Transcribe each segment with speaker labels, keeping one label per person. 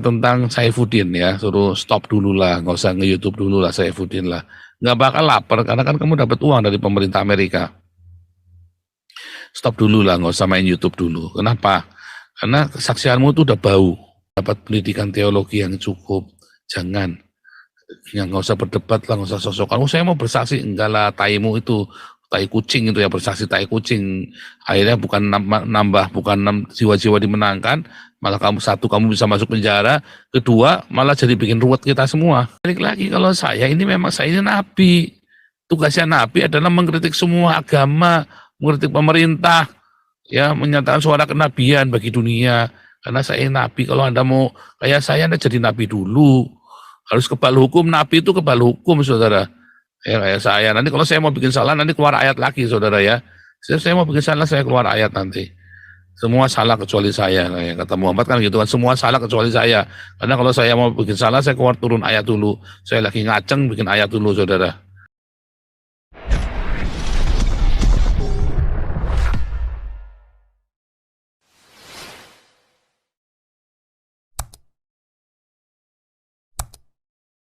Speaker 1: tentang Saifuddin ya, suruh stop dulu lah, nggak usah nge-YouTube dulu lah Saifuddin lah. Nggak bakal lapar karena kan kamu dapat uang dari pemerintah Amerika. Stop dulu lah, nggak usah main YouTube dulu. Kenapa? Karena kesaksianmu itu udah bau. Dapat pendidikan teologi yang cukup. Jangan. Yang nggak usah berdebat lah, nggak usah sosokan. Oh saya mau bersaksi, enggak lah, taimu itu. Tai kucing itu ya, bersaksi tai kucing. Akhirnya bukan nambah, bukan jiwa-jiwa dimenangkan, malah kamu bisa masuk penjara, kedua malah jadi bikin ruwet kita semua. Balik lagi, kalau saya ini memang saya ini nabi. Tugasnya nabi adalah mengkritik semua agama, mengkritik pemerintah, ya, menyatakan suara kenabian bagi dunia. Karena saya nabi, kalau Anda mau kayak saya, Anda jadi nabi dulu. Harus kebal hukum, nabi itu kebal hukum, saudara. Ya kayak saya, nanti kalau saya mau bikin salah, nanti keluar ayat lagi, saudara ya. Saya mau bikin salah, saya keluar ayat nanti. Semua salah kecuali saya, kayak kata Muhammad kan gitu kan, semua salah kecuali saya. Karena kalau saya mau bikin salah, saya keluar turun ayat dulu. Saya lagi ngaceng, bikin ayat dulu, saudara.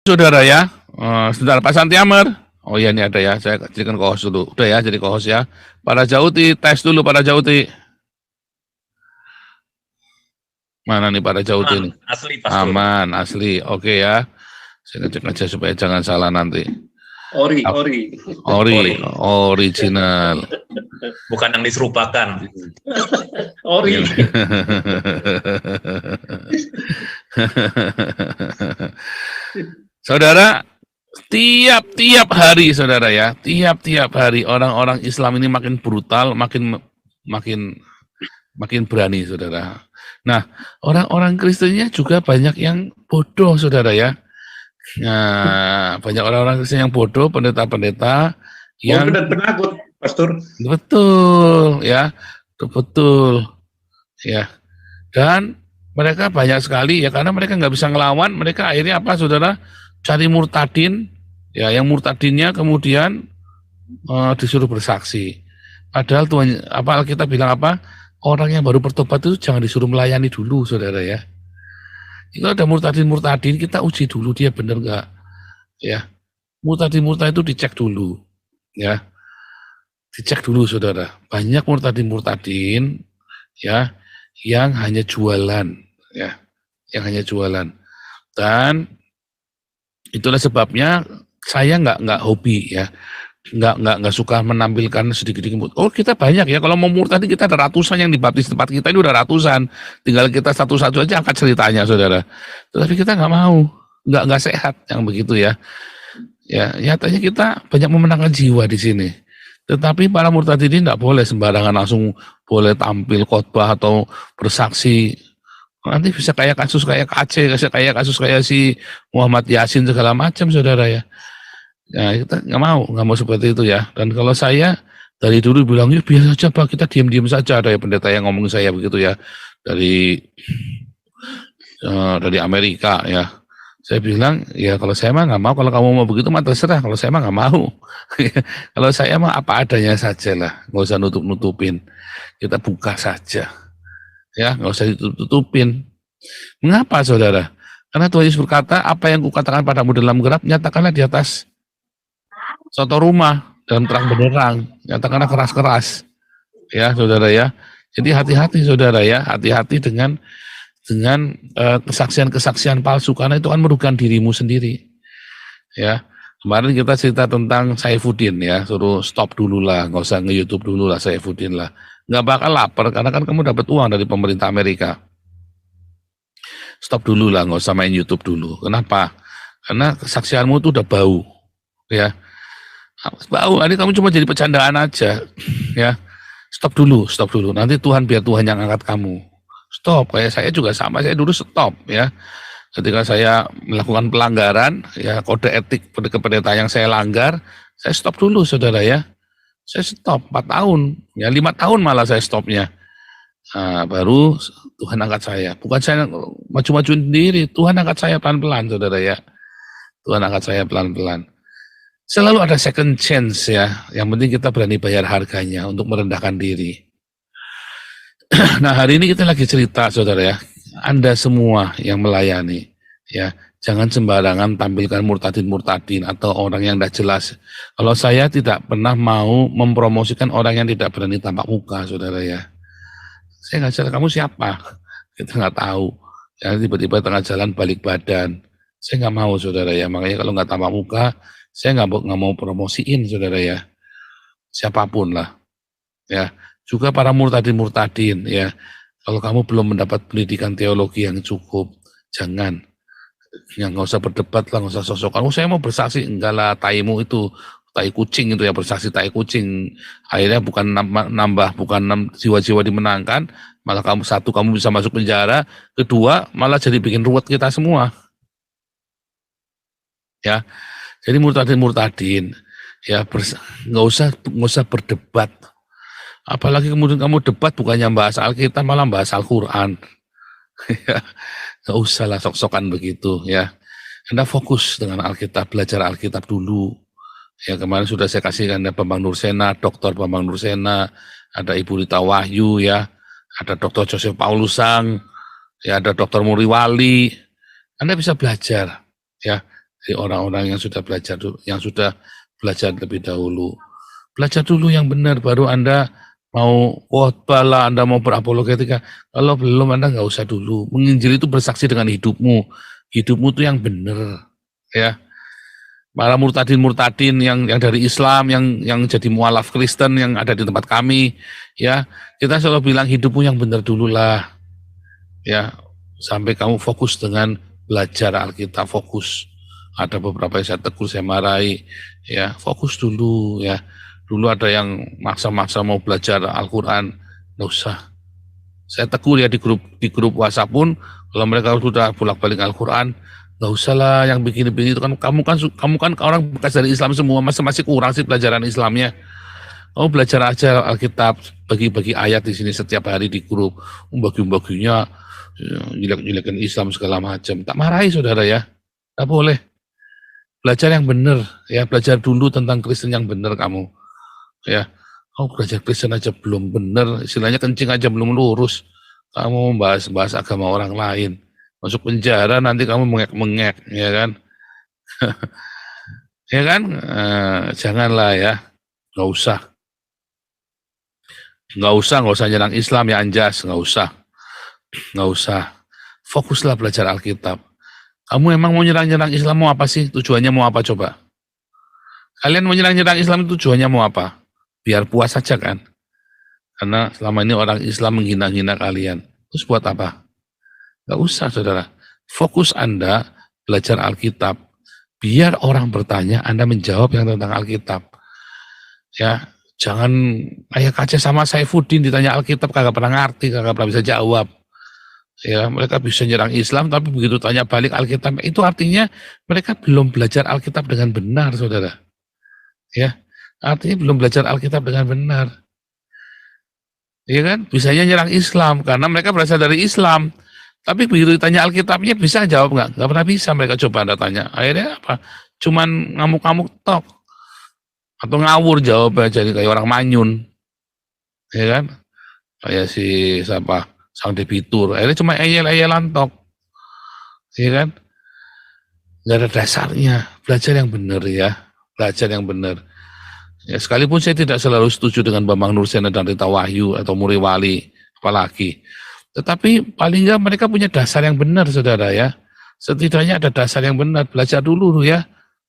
Speaker 1: Saudara ya, saudara Pak Santiamer. Oh iya ini ada ya, saya jadikan co-host dulu. Udah ya, jadi co-host ya. Para Jauti, tes dulu para Jauti. Mana nih para Jauti nih?
Speaker 2: Asli, Pastor.
Speaker 1: Aman, asli. Oke ya. Saya ngecek aja supaya jangan salah nanti.
Speaker 2: Ori.
Speaker 1: Original.
Speaker 2: Bukan yang diserupakan. Ori.
Speaker 1: Saudara, tiap hari saudara ya, tiap hari orang-orang Islam ini makin brutal, makin berani saudara. Nah, orang-orang Kristennya juga banyak yang bodoh saudara ya. Nah, banyak orang-orang Kristen yang bodoh, pendeta-pendeta yang
Speaker 2: dan penakut, Pastor.
Speaker 1: Betul ya, betul ya. Dan mereka banyak sekali ya, karena mereka nggak bisa ngelawan, mereka akhirnya apa saudara? Cari murtadin, ya, yang murtadinnya kemudian disuruh bersaksi. Padahal Tuhan, apa Alkitab bilang apa? Orang yang baru bertobat itu jangan disuruh melayani dulu, saudara ya. Kalau ada murtadin, kita uji dulu dia benar nggak, ya. Murtadin itu dicek dulu, ya. Dicek dulu, saudara. Banyak murtadin, ya, yang hanya jualan, ya, yang hanya jualan. Dan itulah sebabnya saya nggak hobi ya, nggak suka menampilkan sedikit-sedikit. Oh kita banyak ya, kalau mau murtad kita ada ratusan yang dibaptis tempat kita ini, udah ratusan. Tinggal kita satu-satu aja angkat ceritanya saudara. Tetapi kita nggak mau, nggak sehat yang begitu ya. Ya nyatanya kita banyak memenangkan jiwa di sini. Tetapi para murtad ini nggak boleh sembarangan langsung boleh tampil khotbah atau bersaksi. Nanti bisa kayak kasus kayak Aceh, kayak kasus kayak si Muhammad Yasin segala macam saudara ya. Ya kita nggak mau seperti itu ya. Dan kalau saya dari dulu bilang, yuk biasa saja Pak, kita diam-diam saja. Ada ya pendeta yang ngomong saya begitu ya, dari Amerika ya. Saya bilang, ya kalau saya mah nggak mau, kalau kamu mau begitu mah terserah, kalau saya mah nggak mau. Kalau saya mah apa adanya saja lah, nggak usah nutup-nutupin. Kita buka saja. Ya, nggak usah ditutupin. Mengapa saudara? Karena Tuhan Yesus berkata, apa yang kukatakan padamu dalam gelap, nyatakanlah di atas suatu rumah, dalam terang benderang, nyatakanlah keras-keras. Ya saudara ya. Jadi hati-hati saudara ya, hati-hati dengan kesaksian-kesaksian palsu, karena itu kan merugikan dirimu sendiri. Ya, kemarin kita cerita tentang Saifuddin ya, suruh stop dulu lah, nggak usah nge-YouTube dulu lah Saifuddin lah. Nggak bakal lapar karena kan kamu dapat uang dari pemerintah Amerika. Stop dulu lah, nggak usah main YouTube dulu. Kenapa? Karena kesaksianmu itu udah bau, ya. Bau, ini kamu cuma jadi bercandaan aja, ya. Stop dulu. Nanti biar Tuhan yang angkat kamu. Stop, kayak saya juga sama, saya dulu stop, ya. Ketika saya melakukan pelanggaran, ya kode etik pendeta yang saya langgar, saya stop dulu, saudara ya. Saya stop 4 tahun, ya 5 tahun malah saya stopnya. Nah, baru Tuhan angkat saya. Bukan saya maju-majuin sendiri, Tuhan angkat saya pelan-pelan, saudara ya. Tuhan angkat saya pelan-pelan. Selalu ada second chance ya, yang penting kita berani bayar harganya untuk merendahkan diri. Nah hari ini kita lagi cerita, saudara ya. Anda semua yang melayani, ya, jangan sembarangan tampilkan murtadin-murtadin atau orang yang tidak jelas. Kalau saya tidak pernah mau mempromosikan orang yang tidak berani tampak muka, saudara ya. Saya nggak jelas kamu siapa, kita nggak tahu. Ya, tiba-tiba tengah jalan balik badan. Saya nggak mau, saudara ya. Makanya kalau nggak tampak muka, saya nggak mau promosiin, saudara ya. Siapapun lah, ya. Juga para murtadin-murtadin, ya. Kalau kamu belum mendapat pendidikan teologi yang cukup, jangan. Yang nggak usah berdebat lah, nggak usah sosokan. Oh, saya mau bersaksi, enggak lah, taimu itu, tai kucing itu ya, bersaksi tai kucing. Akhirnya bukan nambah, bukan jiwa-jiwa dimenangkan, malah kamu satu, kamu bisa masuk penjara, kedua, malah jadi bikin ruwet kita semua. Ya, jadi murtadin, ya nggak usah berdebat. Apalagi kemudian kamu debat bukannya bahas Alkitab, malah bahas Al-Quran. Ya, nggak usah lah sok-sokan begitu ya. Anda fokus dengan Alkitab, belajar Alkitab dulu. Ya, kemarin sudah saya kasih Anda Bambang Nursena, Dr. Bambang Nursena, ada Ibu Rita Wahyu ya, ada Dr. Joseph Paulusang, ya ada Dr. Muriwali. Anda bisa belajar ya dari orang-orang yang sudah belajar lebih dahulu. Belajar dulu yang benar, baru Anda mau khotbah lah, Anda mau berapologetika. Kalau belum, Anda nggak usah dulu. Menginjil itu bersaksi dengan hidupmu. Hidupmu itu yang benar, ya. Para murtadin yang dari Islam, yang jadi mualaf Kristen yang ada di tempat kami, ya. Kita selalu bilang hidupmu yang benar dulu lah, ya. Sampai kamu fokus dengan belajar Alkitab, fokus. Ada beberapa yang saya tegur, saya marahi, ya. Fokus dulu, ya. Dulu ada yang maksa-maksa mau belajar Al-Quran, nggak usah. Saya tegur ya di grup WhatsApp pun, kalau mereka sudah bolak-balik Al-Quran, nggak usah lah yang bikin-bikin itu kan kamu kan orang bekas dari Islam semua, masih kurang sih pelajaran Islamnya. Kamu belajar aja Alkitab, bagi-bagi ayat di sini setiap hari di grup, bagi-baginya jelek-jelekin Islam segala macam. Tak marahi saudara ya, tak boleh. Belajar yang benar, ya belajar dulu tentang Kristen yang benar kamu. Ya, kamu belajar Kristen aja belum benar, istilahnya kencing aja belum lurus, kamu membahas agama orang lain, masuk penjara nanti kamu mengek-mengek, ya kan? Ya kan? Janganlah ya, nggak usah nyerang Islam ya Anjas, nggak usah. Fokuslah belajar Alkitab. Kamu emang mau nyerang Islam mau apa sih? Tujuannya mau apa coba? Kalian mau nyerang Islam itu tujuannya mau apa? Biar puas saja kan? Karena selama ini orang Islam menghina-hina kalian. Terus buat apa? Gak usah saudara. Fokus Anda belajar Alkitab. Biar orang bertanya, Anda menjawab yang tentang Alkitab. Ya, jangan kayak Kaca sama Saifuddin ditanya Alkitab kagak pernah ngerti, kagak pernah bisa jawab. Ya, mereka bisa nyerang Islam, tapi begitu tanya balik Alkitab, itu artinya mereka belum belajar Alkitab dengan benar, saudara. Ya, artinya belum belajar Alkitab dengan benar. Iya kan? Bisanya nyerang Islam, karena mereka berasal dari Islam. Tapi begitu ditanya Alkitabnya, bisa jawab nggak? Nggak pernah bisa mereka coba Anda tanya. Akhirnya apa? Cuman ngamuk-ngamuk tok. Atau ngawur jawabnya, jadi kayak orang manyun. Ya kan? Kayak si siapa? Sang debitur. Akhirnya cuma eyel-eyelan tok. Ya kan? Nggak ada dasarnya. Belajar yang benar ya. Belajar yang benar. Ya, sekalipun saya tidak selalu setuju dengan Bambang Nursena dan Rita Wahyu atau Muriwali, apalagi. Tetapi paling nggak mereka punya dasar yang benar, saudara ya. Setidaknya ada dasar yang benar. Belajar dulu ya.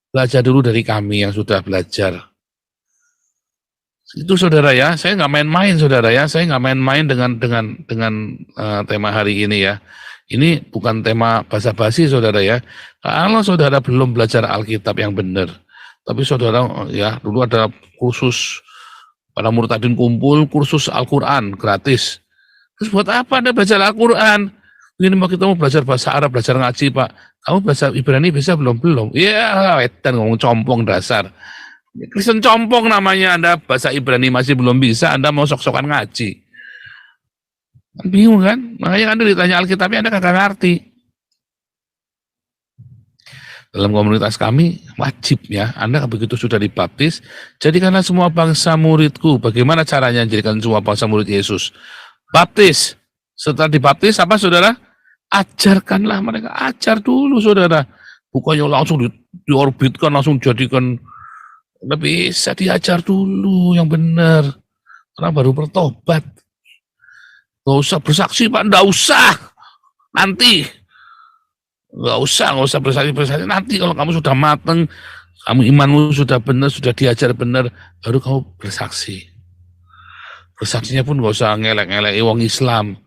Speaker 1: Belajar dulu dari kami yang sudah belajar. Itu saudara ya. Saya nggak main-main saudara ya. Saya nggak main-main dengan tema hari ini ya. Ini bukan tema basa-basi saudara ya. Kalau saudara belum belajar Alkitab yang benar, tapi saudara ya dulu ada kursus para murtadin kumpul, kursus Al-Quran gratis. Terus buat apa Anda belajar Al-Quran? Ini mau kita mau belajar bahasa Arab, belajar ngaji Pak. Kamu bahasa Ibrani bisa belum? Ya, wetan ngomong compong dasar. Kristen compong namanya Anda bahasa Ibrani masih belum bisa, Anda mau sok-sokan ngaji. Bingung kan? Makanya Anda ditanya Alkitabnya Anda kagak ngerti. Dalam komunitas kami wajib ya, Anda begitu sudah dibaptis, jadikanlah semua bangsa muridku. Bagaimana caranya jadikan semua bangsa murid Yesus? Baptis. Setelah dibaptis apa saudara? Ajarkanlah mereka, ajar dulu saudara. Bukannya langsung diorbitkan, langsung jadikan, lebih bisa diajar dulu yang benar. Karena baru bertobat. Nggak usah bersaksi Pak, nggak usah. Nanti. Nggak usah bersaksi. Nanti kalau kamu sudah mateng, kamu imanmu sudah benar, sudah diajar benar, baru kamu bersaksi. Bersaksinya pun nggak usah ngelek-ngelek wong Islam.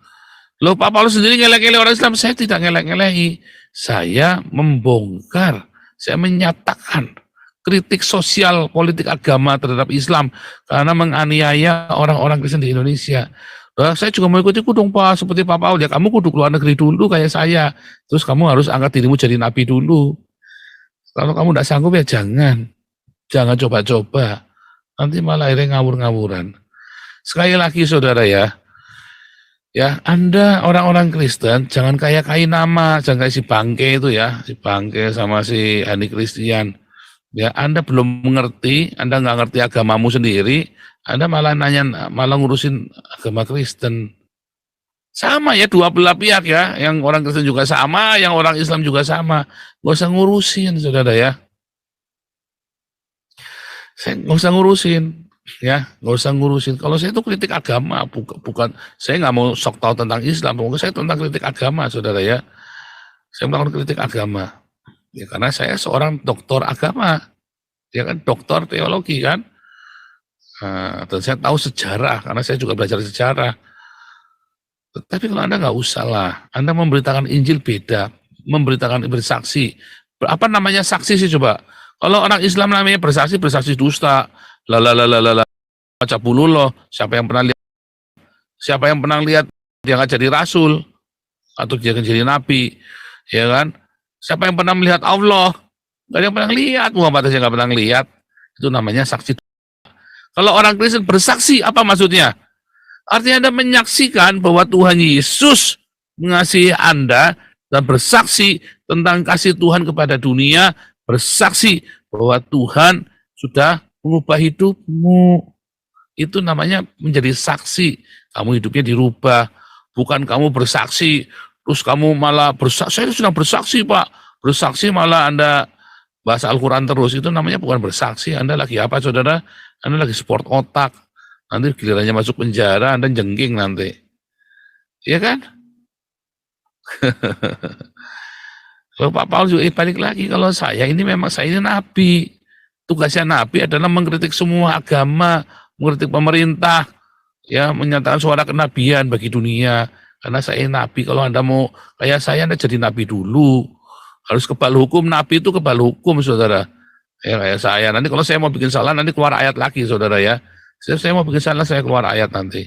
Speaker 1: Loh, Pak Paulus sendiri ngelek-ngelek orang Islam, saya tidak ngelek-ngelek. Saya membongkar, saya menyatakan kritik sosial politik agama terhadap Islam karena menganiaya orang-orang Kristen di Indonesia. Nah, saya juga mau ikut-ikut dong Pak, seperti Pak Paul. Ya kamu kudu keluar negeri dulu kayak saya. Terus kamu harus angkat dirimu jadi nabi dulu. Kalau kamu tidak sanggup ya jangan. Jangan coba-coba. Nanti malah akhirnya ngawur-ngawuran. Sekali lagi saudara ya, Anda orang-orang Kristen jangan kayak nama, jangan kayak si Bangke itu ya, si Bangke sama si Hani Kristian. Ya, Anda belum mengerti, Anda nggak ngerti agamamu sendiri, Anda malah malah ngurusin agama Kristen. Sama ya, dua belah pihak ya, yang orang Kristen juga sama, yang orang Islam juga sama. Nggak usah ngurusin, saudara ya. Saya nggak usah ngurusin, ya, nggak usah ngurusin. Kalau saya itu kritik agama, bukan saya nggak mau sok tahu tentang Islam, pokoknya saya tentang kritik agama, saudara ya. Saya melakukan kritik agama. Ya, karena saya seorang doktor agama, ya kan, doktor teologi kan, dan saya tahu sejarah, karena saya juga belajar sejarah. Tapi kalau Anda nggak usah lah, Anda memberitakan Injil beda, memberitakan bersaksi. Apa namanya saksi sih coba? Kalau orang Islam namanya bersaksi dusta, lalalala, baca bulu loh. Siapa yang pernah lihat dia nggak jadi rasul atau dia nggak jadi nabi, ya kan? Siapa yang pernah melihat Allah? Gak ada yang pernah lihat, Muhammad aja nggak pernah lihat. Itu namanya saksi. Kalau orang Kristen bersaksi, apa maksudnya? Artinya Anda menyaksikan bahwa Tuhan Yesus mengasihi Anda dan bersaksi tentang kasih Tuhan kepada dunia, bersaksi bahwa Tuhan sudah mengubah hidupmu. Itu namanya menjadi saksi. Kamu hidupnya dirubah. Bukan kamu bersaksi, terus kamu malah bersaksi, saya sudah bersaksi Pak. Bersaksi malah Anda bahasa Al-Quran terus, itu namanya bukan bersaksi. Anda lagi apa saudara? Anda lagi sport otak. Nanti gilirannya masuk penjara, Anda jengking nanti. Iya kan? Kalau Pak Paul juga balik lagi, kalau saya ini memang saya ini nabi. Tugasnya nabi adalah mengkritik semua agama, mengkritik pemerintah, ya, menyatakan suara kenabian bagi dunia. Karena saya nabi, kalau Anda mau kayak saya, Anda jadi nabi dulu. Harus kebal hukum, nabi itu kebal hukum, saudara. Ya kayak saya, nanti kalau saya mau bikin salah, nanti keluar ayat lagi, saudara ya. Saya mau bikin salah, saya keluar ayat nanti.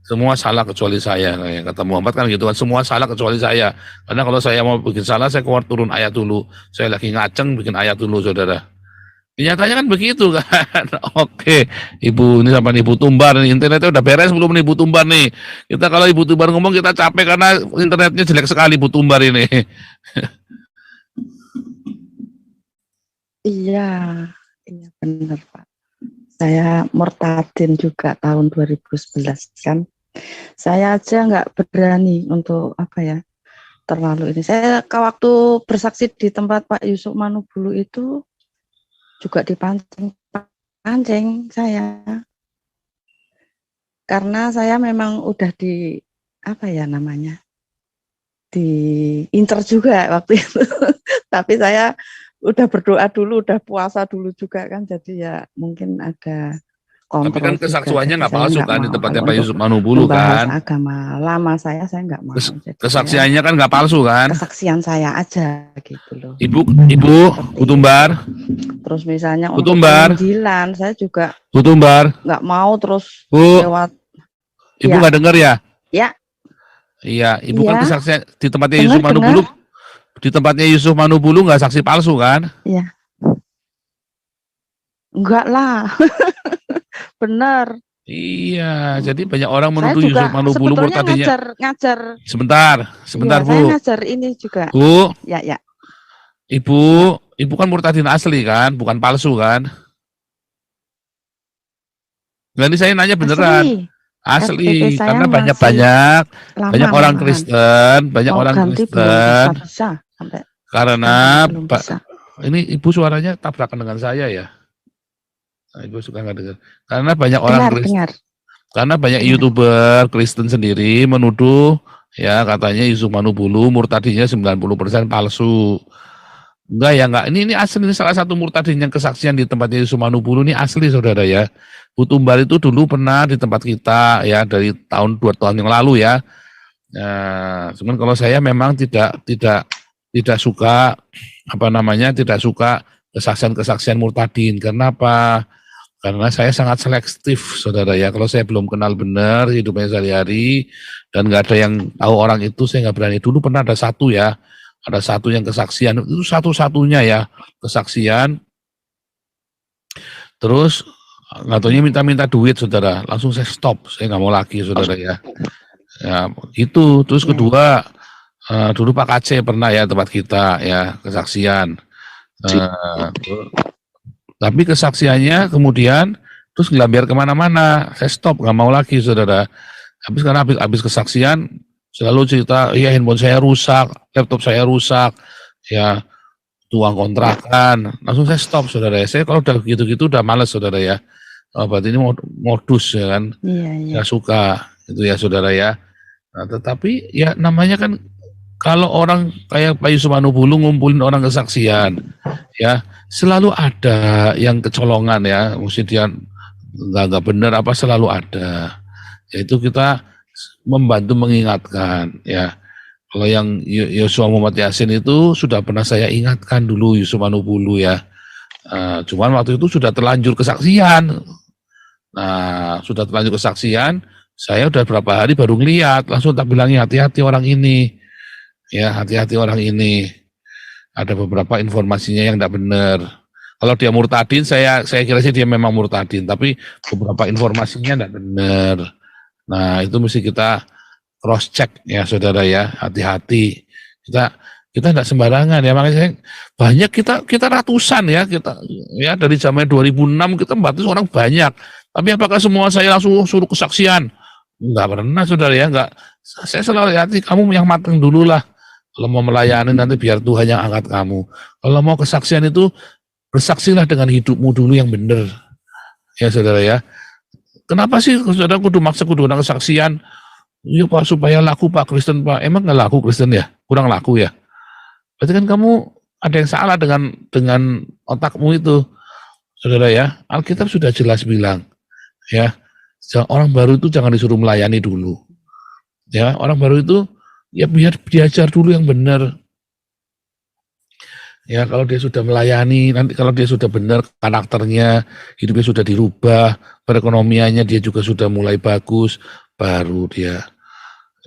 Speaker 1: Semua salah kecuali saya, kayak kata Muhammad kan gitu kan, semua salah kecuali saya. Karena kalau saya mau bikin salah, saya keluar turun ayat dulu. Saya lagi ngaceng, bikin ayat dulu, saudara. Nyatanya kan begitu kan. Oke, Ibu ini sama Ibu Tumbar nih, internetnya udah beres belum nih Ibu Tumbar nih? Kita kalau Ibu Tumbar ngomong kita capek karena internetnya jelek sekali Ibu Tumbar ini.
Speaker 3: Iya, iya benar Pak. Saya murtadin juga tahun 2011 kan. Saya aja nggak berani untuk terlalu ini. Saya waktu bersaksi di tempat Pak Yusuf Manubulu itu juga dipancing saya. Karena saya memang udah diincer juga waktu itu. Tapi saya udah berdoa dulu, udah puasa dulu juga kan, jadi ya mungkin ada kontrol.
Speaker 1: Tapi kan kesaksiannya nggak
Speaker 3: juga.
Speaker 1: palsu kan di tempatnya Pak Yusuf Manubulu kan?
Speaker 3: Agama lama saya nggak mau.
Speaker 1: Kesaksiannya kan nggak palsu kan?
Speaker 3: Kesaksian saya aja gitu loh.
Speaker 1: Ibu Tumbar.
Speaker 3: Terus misalnya
Speaker 1: Bu
Speaker 3: untuk penginjilan saya juga
Speaker 1: Bu Tumbar
Speaker 3: nggak mau terus
Speaker 1: Bu,
Speaker 3: lewat.
Speaker 1: Ibu nggak dengar ya?
Speaker 3: Ya.
Speaker 1: Iya, Ibu kan kesaksian di tempatnya
Speaker 3: Dengar,
Speaker 1: Yusuf Manubulu. Di tempatnya Yusuf Manubulu nggak saksi palsu kan?
Speaker 3: Iya. Enggak lah. Benar.
Speaker 1: Iya, jadi banyak orang menuduh Yusuf Manubulu
Speaker 3: sebetulnya
Speaker 1: murtadinya.
Speaker 3: ngajar.
Speaker 1: Sebentar
Speaker 3: Ya,
Speaker 1: Bu.
Speaker 3: Saya ngajar ini juga.
Speaker 1: Bu.
Speaker 3: Ya.
Speaker 1: Ibu kan murtadin asli kan, bukan palsu kan? Nanti saya nanya beneran.
Speaker 3: FTP
Speaker 1: Asli,
Speaker 3: saya
Speaker 1: karena banyak
Speaker 3: masih
Speaker 1: banyak
Speaker 3: lama
Speaker 1: banyak orang
Speaker 3: malahan.
Speaker 1: Kristen, banyak
Speaker 3: Mau
Speaker 1: orang
Speaker 3: ganti belum
Speaker 1: Kristen.
Speaker 3: bisa sampai
Speaker 1: Karena
Speaker 3: sekarang belum
Speaker 1: Pak,
Speaker 3: bisa.
Speaker 1: ini ibu suaranya tabrakan dengan saya ya. Nah, ibu suka nggak dengar. Karena banyak orang
Speaker 3: Dengar,
Speaker 1: Kristen,
Speaker 3: dengar,
Speaker 1: karena banyak
Speaker 3: dengar.
Speaker 1: YouTuber Kristen sendiri menuduh ya katanya Yusuf Manubulu murtadinya 90% palsu. Enggak ya enggak. Ini asli, ini salah satu murtadin yang kesaksian di tempatnya Yusuf Manubulu ini asli saudara ya. Bu Tumbal itu dulu pernah di tempat kita ya dari tahun 2 tahun yang lalu ya. Nah, cuman kalau saya memang tidak suka apa namanya, tidak suka kesaksian-kesaksian murtadin. Karena apa? Karena saya sangat selektif saudara ya. Kalau saya belum kenal benar hidupnya sehari-hari dan nggak ada yang tahu orang itu, saya nggak berani. Dulu pernah ada satu ya, ada satu yang kesaksian, itu satu-satunya ya kesaksian, terus nggak taunya minta-minta duit saudara, langsung saya stop, saya nggak mau lagi saudara ya. Ya itu, terus
Speaker 3: Ya,
Speaker 1: kedua, dulu Pak KC pernah ya tempat kita ya kesaksian. Tapi kesaksiannya kemudian terus ngelambiar kemana-mana, saya stop, nggak mau lagi saudara. Habis karena habis kesaksian selalu cerita, ya handphone saya rusak, laptop saya rusak, ya uang kontrakan, langsung saya stop saudara ya. Saya kalau udah gitu-gitu udah males saudara ya. Oh, berarti ini modus ya kan,
Speaker 3: iya, iya.
Speaker 1: nggak suka itu ya saudara ya. Nah, tetapi ya namanya kan kalau orang kayak Pak Yusuf Manubulu ngumpulin orang kesaksian, ya selalu ada yang kecolongan ya, mesti dia nggak benar apa selalu ada. Yaitu kita membantu mengingatkan ya. Kalau yang Yosua Muhammad Yasin itu sudah pernah saya ingatkan dulu Yusuf Manubulu ya. Cuman waktu itu sudah terlanjur kesaksian. Nah, sudah terlanjur kesaksian, saya udah berapa hari baru ngeliat, langsung tak bilangnya hati-hati orang ini. Ya, hati-hati orang ini. Ada beberapa informasinya yang tidak benar. Kalau dia murtadin, saya kira sih dia memang murtadin, tapi beberapa informasinya tidak benar. Nah, itu mesti kita cross check ya saudara ya, hati-hati. Kita tidak sembarangan ya, makanya saya, banyak kita ratusan ya, kita ya dari zaman 2006 kita membantu orang banyak. Tapi apakah semua saya langsung suruh kesaksian? Enggak pernah saudara ya, enggak. Saya selalu hati, kamu yang matang dulu lah. Kalau mau melayani nanti biar Tuhan yang angkat kamu. Kalau mau kesaksian itu bersaksilah dengan hidupmu dulu yang benar. Ya saudara ya. Kenapa sih saudara kudu maksa kudu orang kesaksian? Iya Pak, supaya laku Pak Kristen Pak. Emang nggak laku Kristen ya? Kurang laku ya? Berarti kan kamu ada yang salah dengan otakmu itu. Saudara ya, Alkitab sudah jelas bilang. Ya, orang baru itu jangan disuruh melayani dulu. Ya, orang baru itu ya biar diajar dulu yang benar. Ya, kalau dia sudah melayani, nanti kalau dia sudah benar karakternya, hidupnya sudah dirubah, perekonomiannya dia juga sudah mulai bagus, baru dia.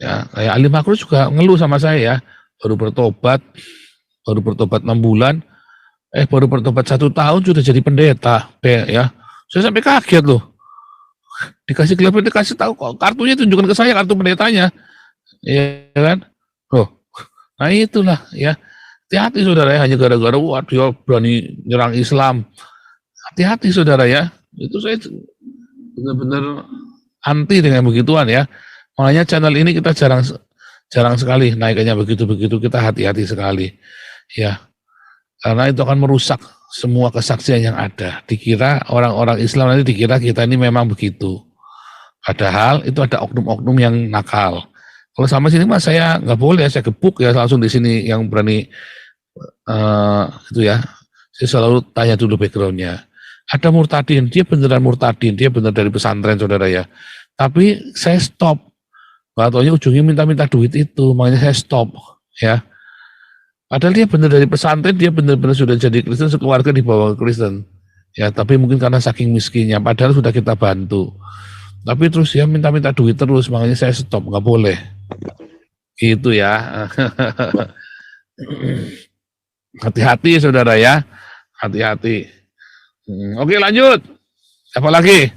Speaker 1: Ya, kayak Ali Makmur juga ngeluh sama saya ya, baru bertobat 6 bulan, baru bertobat 1 tahun sudah jadi pendeta, ya. Saya sampai kaget loh. Dikasih gelar pendeta, dikasih tahu kok kartunya tunjukkan ke saya kartu pendetanya. Ya kan? Loh. Nah itulah ya. Hati-hati saudara ya, hanya gara-gara dia berani nyerang Islam. Hati-hati saudara ya. Itu saya benar-benar anti dengan begituan ya. Makanya channel ini kita jarang sekali naikannya begitu-begitu, kita hati-hati sekali. Ya. Karena itu akan merusak semua kesaksian yang ada. Dikira orang-orang Islam nanti dikira kita ini memang begitu. Padahal itu ada oknum-oknum yang nakal. Kalau sama sini mas saya nggak boleh, saya gebuk ya langsung di sini yang berani itu ya. Saya selalu tanya dulu backgroundnya. Ada murtadin, dia beneran murtadin, dia bener dari pesantren saudara ya. Tapi saya stop. Katanya ujungnya minta-minta duit itu, makanya saya stop ya. Padahal dia bener dari pesantren, dia benar-benar sudah jadi Kristen, sekeluarga dibawa ke Kristen. Ya, tapi mungkin karena saking miskinnya, padahal sudah kita bantu. Tapi terus dia minta-minta duit terus, makanya saya stop, nggak boleh. Gitu ya. Hati-hati saudara ya, hati-hati. Oke lanjut, apa lagi?